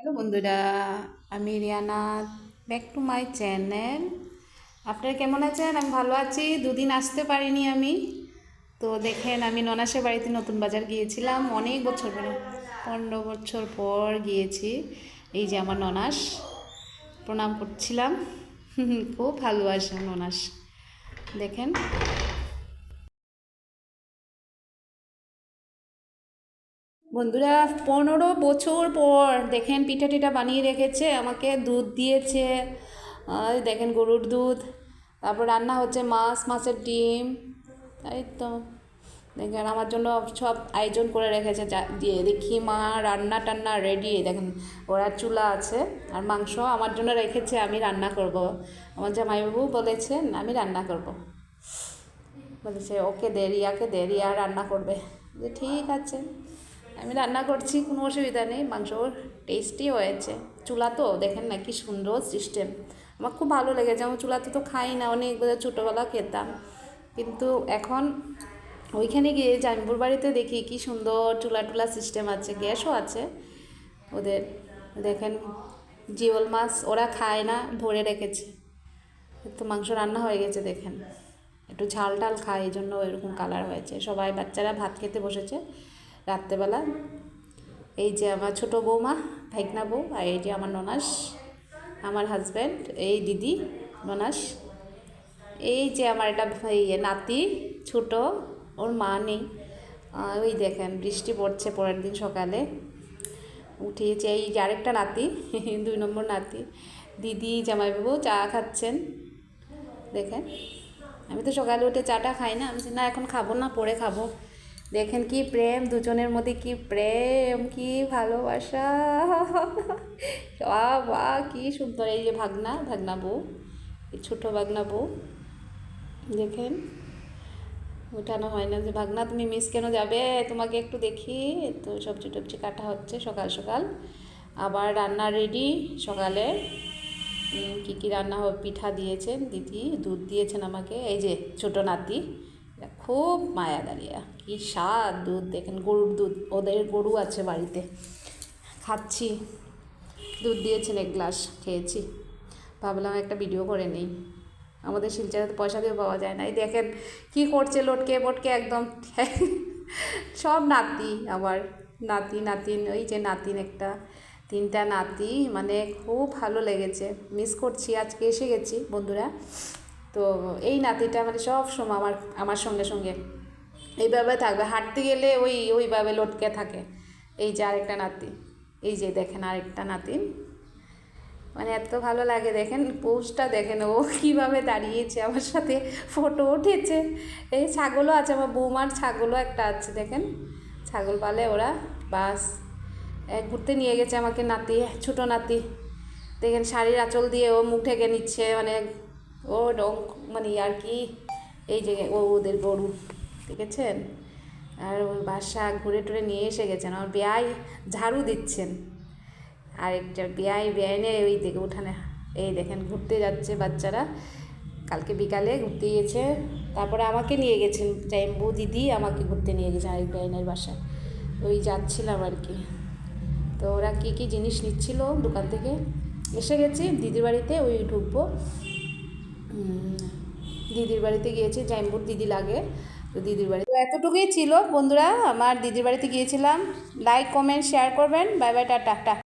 Hello বন্ধুরা, আমি Riyana, back to my channel. আপনারা কেমন আছেন? আমি ভালো আছি। দুদিন আসতে পারিনি আমি। তো দেখেন, আমি ননাসের বাড়িতে নতুন বাজার গিয়েছিলাম অনেক বছর পরে, 15 বছর পর গিয়েছি। এই যে আমার ননাস, প্রণাম করছিলাম। খুব ভালোবাসে ননাস, দেখেন। বন্ধুরা, 15 বছর পর দেখেন পিঠা টিঠা বানিয়ে রেখেছে, আমাকে দুধ দিয়েছে। দেখেন গরুর দুধ। তারপর রান্না হচ্ছে মাছের ডিম। তাই তো দেখেন আমার জন্য সব আয়োজন করে রেখেছে। দিয়ে দেখি মা রান্না টান্না রেডি। দেখেন ওরা চুলা আছে আর মাংস আমার জন্য রেখেছে, আমি রান্না করব। আমার জামাইবাবু বলেছেন আমি রান্না করব, বলেছে ওকে দে, রিয়াকে দে, রিয়া রান্না করবে। যে ঠিক আছে, আমি রান্না করছি, কোনো অসুবিধা নেই। মাংস টেস্টি হয়েছে। চুলা তো দেখেন না কি সুন্দর সিস্টেম, আমার খুব ভালো লেগেছে। আমার চুলাতে তো খাই না, অনেক ছোটোবেলা খেতাম, কিন্তু এখন ওইখানে গিয়ে জামিপুর বাড়িতে দেখি কি সুন্দর চুলা টুলা সিস্টেম আছে, গ্যাসও আছে ওদের। দেখেন জিওল মাছ ওরা খায় না, ধরে রেখেছে। তো মাংস রান্না হয়ে গেছে, দেখেন একটু ঝাল টাল খায়, এই জন্য এরকম কালার হয়েছে। সবাই বাচ্চারা ভাত খেতে বসেছে রাত্রেবেলা। এই যে আমার ছোটো বৌমা, ভাইকনা বউ, আর এই যে আমার ননাস, আমার হাজব্যান্ড, এই দিদি ননাস। এই যে আমার একটা নাতি ছোট, ওর মা নেই। ওই দেখেন বৃষ্টি পড়ছে পরের দিন সকালে, উঠিয়েছে। এই যে আরেকটা নাতি, 2 নম্বর নাতি। দিদি জামাইবাবু চা খাচ্ছেন, দেখেন। আমি তো সকালে উঠে চাটা খাই না, আমি না এখন খাবো না, পরে খাবো। দেখেন কি প্রেম দুজনের মধ্যে, কি প্রেম, কি ভালোবাসা। বাহ কি সুন্দর। এই যে ভাগনা বউ, এই ছোটো ভাগনা বউ, দেখেন। উঠানো হয় না যে ভাগনা তুমি মিস কেন যাবে, তোমাকে একটু দেখি। তো সবজি টবজি কাটা হচ্ছে সকাল সকাল। আবার রান্না রেডি সকালে। কী কী রান্না হবে, পিঠা দিয়েছেন দিদি, দুধ দিয়েছেন আমাকে। এই যে ছোটো নাতি, খুব মায়া দাঁড়িয়ে, কি স্বাদ দুধ। দেখেন গরুর দুধ, ওদের গরু আছে বাড়িতে, খাচ্ছি। দুধ দিয়েছেন 1 গ্লাস, খেয়েছি। ভাবলাম একটা ভিডিও করে নেই, আমাদের শিলচরে তো পয়সা দিয়ে পাওয়া যায় না। এই দেখেন কি করছে, লটকে পটকে একদম। সব নাতি আমার, নাতিন, ওই যে নাতিন একটা, 3টা নাতি, মানে খুব ভালো লেগেছে। মিস করছি, আজকে এসে গেছি বন্ধুরা। তো এই নাতিটা মানে সব সময় আমার সঙ্গে সঙ্গে এইভাবে থাকবে, হাঁটতে গেলে ওইভাবে লটকে থাকে। এই যে আরেকটা নাতি, এই যে দেখেন আরেকটা নাতিন, মানে এত ভালো লাগে। দেখেন পোস্টটা দেখেন, ও কীভাবে দাঁড়িয়েছে আমার সাথে, ফটো উঠেছে। এই ছাগলও আছে, আমার বৌমার ছাগলও একটা আছে, দেখেন ছাগল পালে ওরা। বাস ঘুরতে নিয়ে গেছে আমাকে নাতি, ছোটো নাতি। দেখেন শাড়ির আঁচল দিয়ে ও মুখ ঢেকে নিচ্ছে, মানে ও রং, মানে আর কি। এই যে ওদের গরু, দেখেছেন। আর ওই বাসা ঘুরে টুরে নিয়ে এসে গেছেন। আমার বেয়াই ঝাড়ু দিচ্ছেন, আরেকটা বেআইনে ওই দিকে উঠানে। এই দেখেন ঘুরতে যাচ্ছে বাচ্চারা, কালকে বিকালে ঘুরতে গিয়েছে। তারপরে আমাকে নিয়ে গেছেন জাইম্বু দিদি, আমাকে ঘুরতে নিয়ে গেছে আরেক বেআইনের বাসায়। ওই যাচ্ছিলাম আর কি। তো ওরা কী কী জিনিস নিচ্ছিল দোকান থেকে। এসে গেছি দিদির বাড়িতে, ওই ঢুকবো। দিদির বাড়িতে গিয়েছি, জাইম্বুর দিদি লাগে, তো দিদির বাড়ি। তো এতটুকুই ছিল বন্ধুরা, আমার দিদির বাড়িতে গিয়েছিলাম। লাইক কমেন্ট শেয়ার করবেন। Bye bye, tata.